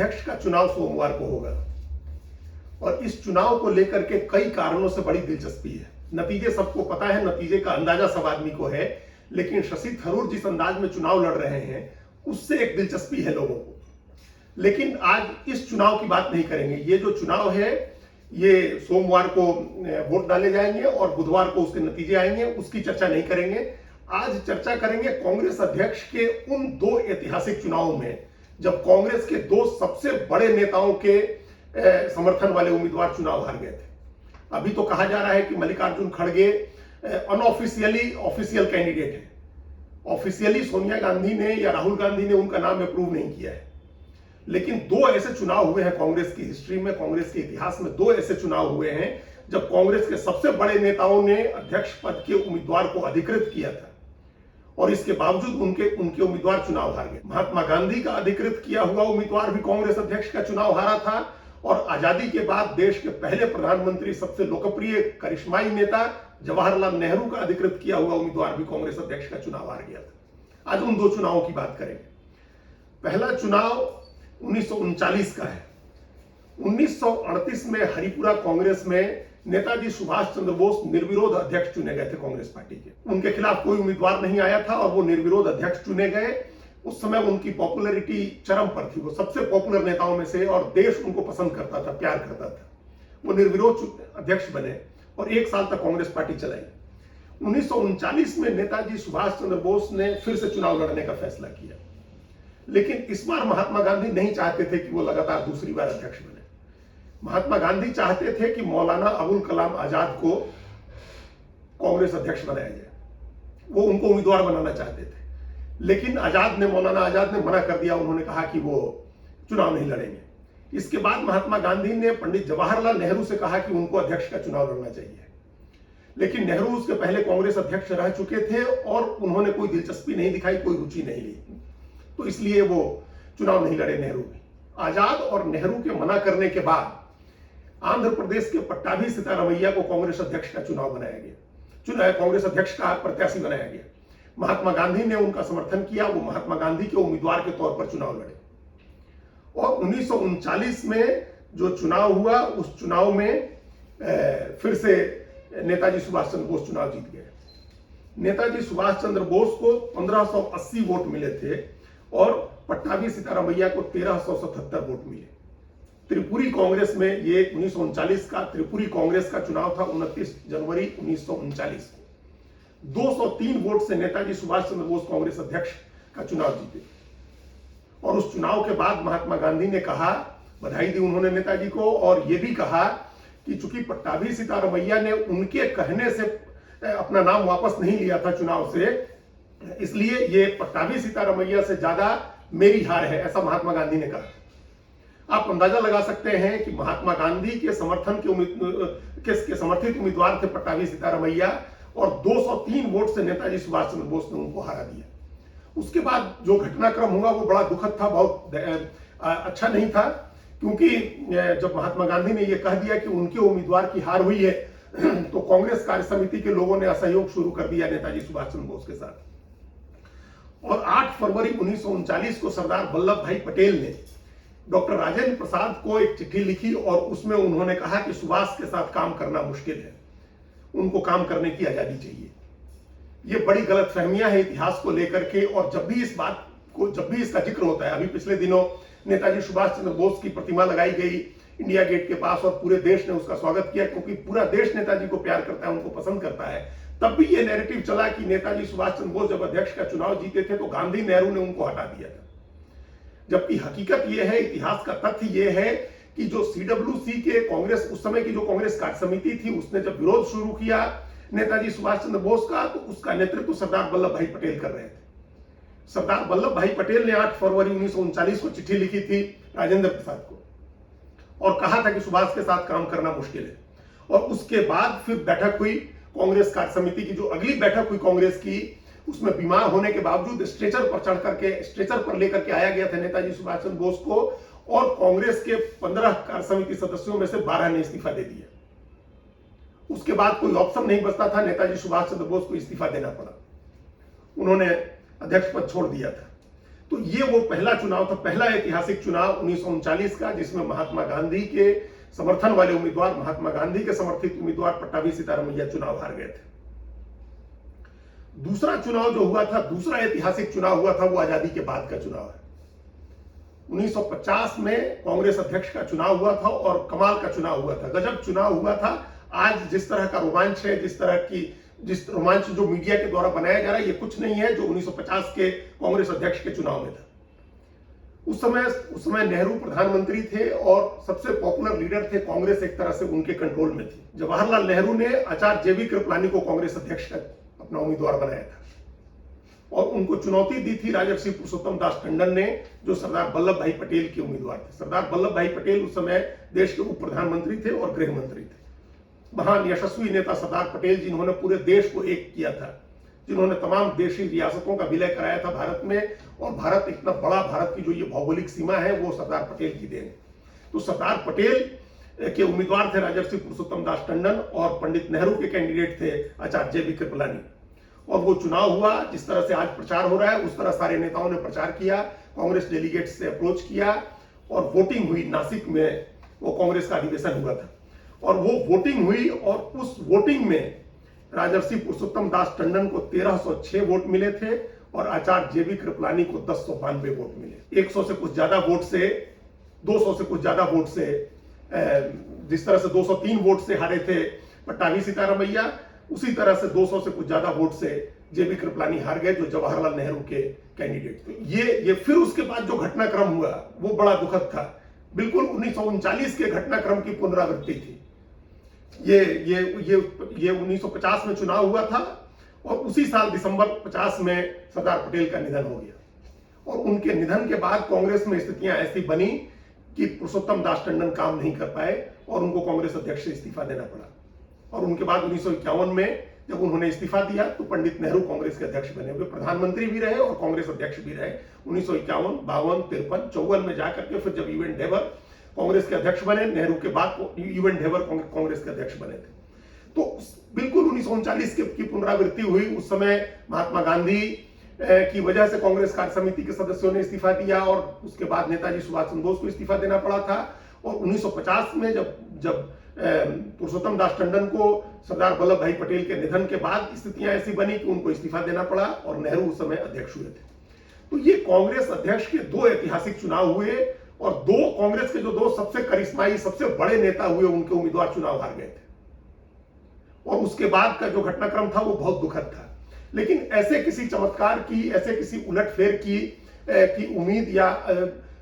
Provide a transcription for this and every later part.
अध्यक्ष का चुनाव सोमवार को होगा और इस चुनाव को लेकर के कई कारणों से बड़ी दिलचस्पी है। नतीजे सबको पता है, नतीजे का अंदाजा सब आदमी को है, लेकिन शशि थरूर जिस अंदाज में चुनाव लड़ रहे हैं उससे एक दिलचस्पी है लोगों को। लेकिन आज इस चुनाव की बात नहीं करेंगे। ये जो चुनाव है ये सोमवार को वोट डाले जाएंगे और बुधवार को उसके नतीजे आएंगे, उसकी चर्चा नहीं करेंगे। आज चर्चा करेंगे कांग्रेस अध्यक्ष के उन दो ऐतिहासिक चुनावों में जब कांग्रेस के दो सबसे बड़े नेताओं के समर्थन वाले उम्मीदवार चुनाव हार गए थे। अभी तो कहा जा रहा है कि मल्लिकार्जुन खड़गे अनऑफिशियली ऑफिशियल कैंडिडेट है। ऑफिशियली सोनिया गांधी ने या राहुल गांधी ने उनका नाम अप्रूव नहीं किया है, लेकिन दो ऐसे चुनाव हुए हैं कांग्रेस की हिस्ट्री में, कांग्रेस के इतिहास में दो ऐसे चुनाव हुए हैं जब कांग्रेस के सबसे बड़े नेताओं ने अध्यक्ष पद के उम्मीदवार को अधिकृत किया था और इसके बावजूद उनके उम्मीदवार चुनाव हार गए। महात्मा गांधी का अधिकृत किया हुआ उम्मीदवार भी कांग्रेस अध्यक्ष का चुनाव हारा था और आजादी के बाद देश के पहले प्रधानमंत्री, सबसे लोकप्रिय करिश्माई नेता जवाहरलाल नेहरू का अधिकृत किया हुआ उम्मीदवार भी कांग्रेस अध्यक्ष का चुनाव हार गया था। आज उन दो चुनावों की बात करेंगे। पहला चुनाव 1939 का है। 1938 में हरिपुरा कांग्रेस में नेताजी सुभाष चंद्र बोस निर्विरोध अध्यक्ष चुने गए थे कांग्रेस पार्टी के। उनके खिलाफ कोई उम्मीदवार नहीं आया था और वो निर्विरोध अध्यक्ष चुने गए। उस समय उनकी पॉपुलैरिटी चरम पर थी, वो सबसे पॉपुलर नेताओं में से और देश उनको पसंद करता था, प्यार करता था। वो निर्विरोध अध्यक्ष बने और एक साल तक कांग्रेस पार्टी चलाई। 1939 में नेताजी सुभाष चंद्र बोस ने फिर से चुनाव लड़ने का फैसला किया, लेकिन इस बार महात्मा गांधी नहीं चाहते थे कि वो लगातार दूसरी बार अध्यक्ष बने। महात्मा गांधी चाहते थे कि मौलाना अबुल कलाम आजाद को कांग्रेस अध्यक्ष बनाया जाए। वो उनको उम्मीदवार बनाना चाहते थे, लेकिन मौलाना आजाद ने मना कर दिया। उन्होंने कहा कि वो चुनाव नहीं लड़ेंगे। इसके बाद महात्मा गांधी ने पंडित जवाहरलाल नेहरू से कहा कि उनको अध्यक्ष का चुनाव लड़ना चाहिए, लेकिन नेहरू उसके पहले कांग्रेस अध्यक्ष रह चुके थे और उन्होंने कोई दिलचस्पी नहीं दिखाई, कोई रुचि नहीं ली, तो इसलिए वो चुनाव नहीं लड़े नेहरू भी। आजाद और नेहरू के मना करने के बाद आंध्र प्रदेश के पट्टाभी सीतारमैया को कांग्रेस अध्यक्ष का चुनाव बनाया गया, कांग्रेस अध्यक्ष का प्रत्याशी बनाया गया। महात्मा गांधी ने उनका समर्थन किया, वो महात्मा गांधी के उम्मीदवार के तौर पर चुनाव लड़े और 1939 में जो चुनाव हुआ उस चुनाव में फिर से नेताजी सुभाष चंद्र बोस चुनाव जीत गए। नेताजी सुभाष चंद्र बोस को 1580 वोट मिले थे और पट्टाभी सीतारमैया को 1377 वोट मिले। त्रिपुरी कांग्रेस में ये 1939 का त्रिपुरी कांग्रेस का चुनाव था 29 जनवरी 1939 को। 203 वोट से नेताजी सुभाष चंद्र बोस कांग्रेस अध्यक्ष का चुनाव जीते और उस चुनाव के बाद महात्मा गांधी ने कहा, बधाई दी उन्होंने नेताजी को और यह भी कहा कि चूंकि पट्टाभी सीतारमैया ने उनके कहने से अपना नाम वापस नहीं लिया था चुनाव से, इसलिए ये पट्टाभी सीतारमैया से ज्यादा मेरी हार है, ऐसा महात्मा गांधी ने कहा। आप अंदाजा लगा सकते हैं कि महात्मा गांधी के समर्थन के समर्थित उम्मीदवार थे पट्टाभी सीतारमैया और 203 वोट से नेताजी सुभाष चंद्र बोस ने उनको हरा दिया। उसके बाद जो घटनाक्रम हुआ वो बड़ा दुखद था, बहुत अच्छा नहीं था, क्योंकि जब महात्मा गांधी ने यह कह दिया कि उनके उम्मीदवार की हार हुई है तो कांग्रेस कार्य समिति के लोगों ने असहयोग शुरू कर दिया नेताजी सुभाष चंद्र बोस के साथ। और 8 फरवरी 1939 को सरदार वल्लभ भाई पटेल ने डॉक्टर राजेंद्र प्रसाद को एक चिट्ठी लिखी और उसमें उन्होंने कहा कि सुभाष के साथ काम करना मुश्किल है, उनको काम करने की आजादी चाहिए। ये बड़ी गलतफहमियां हैं इतिहास को लेकर के और जब भी इसका जिक्र होता है, अभी पिछले दिनों नेताजी सुभाष चंद्र बोस की प्रतिमा लगाई गई इंडिया गेट के पास और पूरे देश ने उसका स्वागत किया, क्योंकि पूरा देश नेताजी को प्यार करता है, उनको पसंद करता है। तब भी ये नैरेटिव चला कि नेताजी सुभाष चंद्र बोस जब अध्यक्ष का चुनाव जीते थे तो गांधी नेहरू ने उनको हटा दिया था, जबकि हकीकत यह है, इतिहास का तथ्य यह है कि जो CWC के कांग्रेस, उस समय की जो कांग्रेस कार्य समिति थी, उसने जब विरोध शुरू किया नेताजी सुभाष चंद्र बोस का, तो उसका नेतृत्व सरदार वल्लभ भाई पटेल कर रहे थे। सरदार वल्लभ भाई पटेल ने 8 फरवरी 1939 को चिट्ठी लिखी थी राजेंद्र प्रसाद को और कहा था कि सुभाष के साथ काम करना मुश्किल है। और उसके बाद फिर बैठक हुई कांग्रेस कार्य समिति की, जो अगली बैठक हुई कांग्रेस की, उसमें बीमार होने के बावजूद स्ट्रेचर पर लेकर के आया गया था नेताजी सुभाष चंद्र बोस को और कांग्रेस के 15 कार्य समिति सदस्यों में से 12 ने इस्तीफा दे दिया। उसके बाद कोई ऑप्शन नहीं बचता था, नेताजी सुभाष चंद्र बोस को इस्तीफा देना पड़ा। उन्होंने अध्यक्ष पद छोड़ दिया था। तो ये वो पहला चुनाव था, पहला ऐतिहासिक चुनाव 1939 का, जिसमें महात्मा गांधी के समर्थन वाले उम्मीदवार, महात्मा गांधी के समर्थित उम्मीदवार पट्टाभी सीतारामैया चुनाव हार गए थे। दूसरा चुनाव जो हुआ था, दूसरा ऐतिहासिक चुनाव हुआ था, वो आजादी के बाद का चुनाव है। 1950 में कांग्रेस अध्यक्ष का चुनाव हुआ था और कमाल का चुनाव हुआ था, गजब चुनाव हुआ था। आज जिस तरह का रोमांच है, जिस रोमांच जो मीडिया के द्वारा बनाया जा रहा है, ये कुछ नहीं है जो 1950 के कांग्रेस अध्यक्ष के चुनाव में था। उस समय नेहरू प्रधानमंत्री थे और सबसे पॉपुलर लीडर थे, कांग्रेस एक तरह से उनके कंट्रोल में थी। जवाहरलाल नेहरू ने आचार्य जेबी कृपलानी को कांग्रेस अध्यक्ष का अपना उम्मीदवार बनाया था और उनको चुनौती दी थी राजर्षि पुरुषोत्तम दास टंडन ने, जो सरदार वल्लभ भाई पटेल के उम्मीदवार थे। सरदार वल्लभ भाई पटेल उस समय देश के उप प्रधानमंत्री थे और गृह मंत्री थे। महान यशस्वी नेता सरदार पटेल, जिन्होंने पूरे देश को एक किया था, जिन्होंने तमाम देशी रियासतों का विलय कराया था भारत में, और भारत इतना बड़ा, भारत की जो ये भौगोलिक सीमा है वो सरदार पटेल की देन। तो सरदार पटेल के उम्मीदवार थे राजर्षि पुरुषोत्तम दास टंडन और पंडित नेहरू के कैंडिडेट थे आचार्य जेबी कृपलानी। और वो चुनाव हुआ, जिस तरह से आज प्रचार हो रहा है उस तरह सारे नेताओं ने प्रचार किया, कांग्रेस डेलीगेट्स से अप्रोच किया और वोटिंग हुई। नासिक में वो कांग्रेस का अधिवेशन हुआ था और वो वोटिंग हुई और उस वोटिंग में राजर्षि पुरुषोत्तम दास टंडन को 1306 वोट मिले थे और आचार्य जेबी कृपलानी को 1092 वोट मिले। 100 से कुछ ज्यादा वोट से, 200 से कुछ ज्यादा वोट से, जिस तरह से 203 वोट से हारे थे पट्टाभी सीतारामैया, उसी तरह से 200 से कुछ ज्यादा वोट से जेबी कृपलानी हार गए, जो जवाहरलाल नेहरू के कैंडिडेट थे। ये फिर उसके बाद जो घटनाक्रम हुआ वो बड़ा दुखद था। बिल्कुल 1939 के घटनाक्रम की पुनरावृत्ति थी। ये 1950 में चुनाव हुआ था और उसी साल दिसंबर 50 में सरदार पटेल का निधन हो गया और उनके निधन के बाद कांग्रेस में स्थितियां ऐसी बनी कि पुरुषोत्तम दास टंडन काम नहीं कर पाए और उनको कांग्रेस अध्यक्ष से इस्तीफा देना पड़ा। और उनके बाद 1951 में जब उन्होंने इस्तीफा दिया तो पंडित नेहरू कांग्रेस के अध्यक्ष बने। वे प्रधानमंत्री भी रहे और कांग्रेस अध्यक्ष भी रहे। 1951, 52, 53, 54 में जाकर के फिर जब ईवेन ढेबर कांग्रेस के अध्यक्ष बने, नेहरू के बाद ईवेन ढेबर कांग्रेस के अध्यक्ष बने थे। तो बिल्कुल 1939 की पुनरावृत्ति हुई। उस समय महात्मा गांधी की वजह से कांग्रेस कार्य समिति के सदस्यों ने इस्तीफा दिया और उसके बाद नेताजी सुभाष चंद्र बोस को इस्तीफा देना पड़ा था। और 1950 में जब पुरुषोत्तम दास टंडन को सरदार वल्लभ भाई पटेल के निधन के बाद स्थितियां ऐसी बनी कि उनको इस्तीफा देना पड़ा और नेहरू उस समय अध्यक्ष हुए थे। तो ये कांग्रेस अध्यक्ष के दो ऐतिहासिक चुनाव हुए और कांग्रेस के जो दो सबसे करिश्माई, सबसे बड़े नेता हुए, उनके उम्मीदवार चुनाव हार गए थे। और उसके बाद का जो घटनाक्रम था वो बहुत दुखद था। लेकिन ऐसे किसी चमत्कार की, ऐसे किसी उलटफेर की उम्मीद या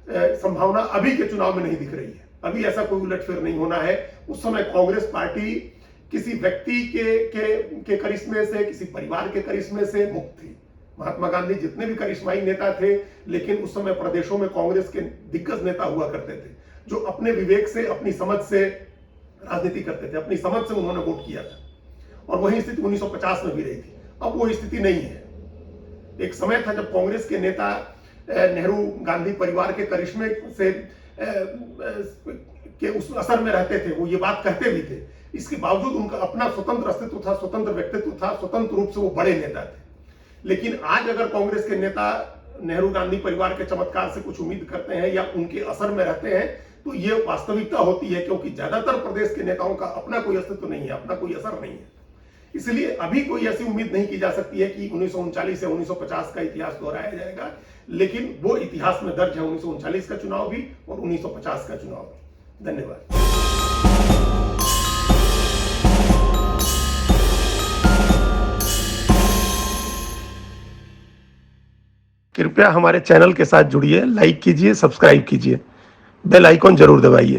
संभावना अभी के चुनाव में नहीं दिख रही है। अभी ऐसा कोई उलटफेर नहीं होना है। उस समय कांग्रेस पार्टी किसी व्यक्ति के करिश्मे से, किसी परिवार के करिश्मे से मुक्त थी। महात्मा गांधी जितने भी करिश्माई नेता थे, लेकिन उस समय प्रदेशों में कांग्रेस के दिग्गज नेता हुआ करते थे जो अपने विवेक से, अपनी समझ से राजनीति करते थे, अपनी समझ से उन्होंने वोट किया था। और वही स्थिति 1950 में भी रही थी। अब वो स्थिति नहीं है। एक समय था जब कांग्रेस के नेता नेहरू गांधी परिवार के करिश्मे से के उस असर में रहते थे, वो ये बात कहते भी थे। इसके बावजूद उनका अपना स्वतंत्र अस्तित्व था, स्वतंत्र व्यक्तित्व था, स्वतंत्र रूप से वो बड़े नेता थे। लेकिन आज अगर कांग्रेस के नेता नेहरू गांधी परिवार के चमत्कार से कुछ उम्मीद करते हैं या उनके असर में रहते हैं तो ये वास्तविकता होती है, क्योंकि ज्यादातर प्रदेश के नेताओं का अपना कोई अस्तित्व नहीं है, अपना कोई असर नहीं है। इसलिए अभी कोई ऐसी उम्मीद नहीं की जा सकती है कि 1939 या 1950 का इतिहास दोहराया जाएगा। लेकिन वो इतिहास में दर्ज है 1939 का चुनाव भी और 1950 का चुनाव भी। धन्यवाद। कृपया हमारे चैनल के साथ जुड़िए, लाइक कीजिए, सब्सक्राइब कीजिए, बेल आइकॉन जरूर दबाइए।